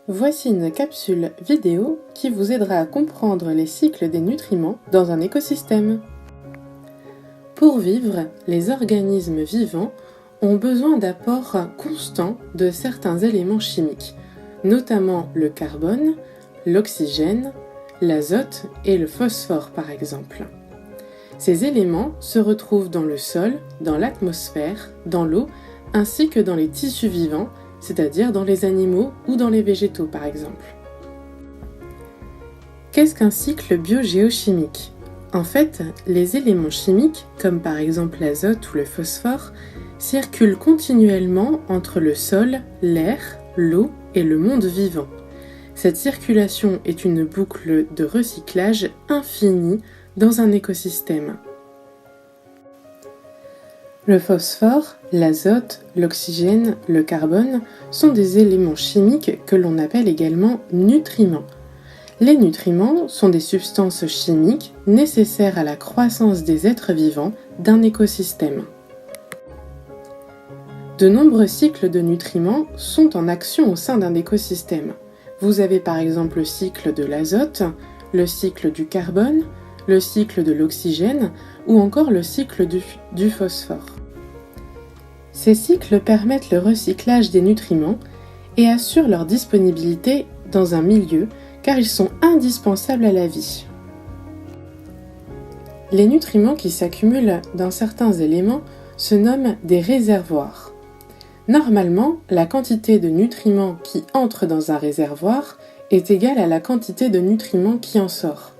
Voici une capsule vidéo qui vous aidera à comprendre les cycles des nutriments dans un écosystème. Pour vivre, les organismes vivants ont besoin d'apports constants de certains éléments chimiques, notamment le carbone, l'oxygène, l'azote et le phosphore par exemple. Ces éléments se retrouvent dans le sol, dans l'atmosphère, dans l'eau, ainsi que dans les tissus vivants, c'est-à-dire dans les animaux ou dans les végétaux par exemple. Qu'est-ce qu'un cycle biogéochimique ? En fait, les éléments chimiques, comme par exemple l'azote ou le phosphore, circulent continuellement entre le sol, l'air, l'eau et le monde vivant. Cette circulation est une boucle de recyclage infinie dans un écosystème. Le phosphore, l'azote, l'oxygène, le carbone sont des éléments chimiques que l'on appelle également nutriments. Les nutriments sont des substances chimiques nécessaires à la croissance des êtres vivants d'un écosystème. De nombreux cycles de nutriments sont en action au sein d'un écosystème. Vous avez par exemple le cycle de l'azote, le cycle du carbone, le cycle de l'oxygène ou encore le cycle du phosphore. Ces cycles permettent le recyclage des nutriments et assurent leur disponibilité dans un milieu car ils sont indispensables à la vie. Les nutriments qui s'accumulent dans certains éléments se nomment des réservoirs. Normalement, la quantité de nutriments qui entre dans un réservoir est égale à la quantité de nutriments qui en sort.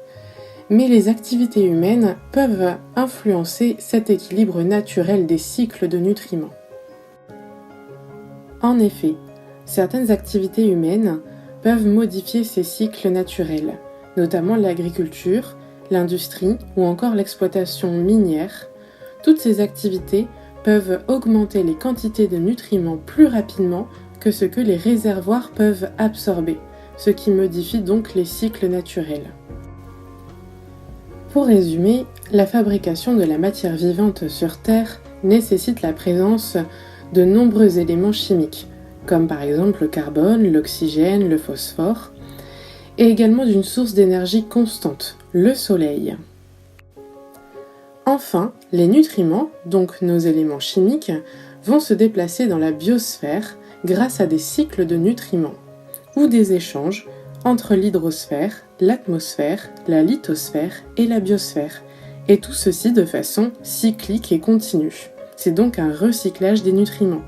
Mais les activités humaines peuvent influencer cet équilibre naturel des cycles de nutriments. En effet, certaines activités humaines peuvent modifier ces cycles naturels, notamment l'agriculture, l'industrie ou encore l'exploitation minière. Toutes ces activités peuvent augmenter les quantités de nutriments plus rapidement que ce que les réservoirs peuvent absorber, ce qui modifie donc les cycles naturels. Pour résumer, la fabrication de la matière vivante sur Terre nécessite la présence de nombreux éléments chimiques, comme par exemple le carbone, l'oxygène, le phosphore, et également d'une source d'énergie constante, le soleil. Enfin, les nutriments, donc nos éléments chimiques, vont se déplacer dans la biosphère grâce à des cycles de nutriments, ou des échanges entre l'hydrosphère, l'atmosphère, la lithosphère et la biosphère, et tout ceci de façon cyclique et continue. C'est donc un recyclage des nutriments.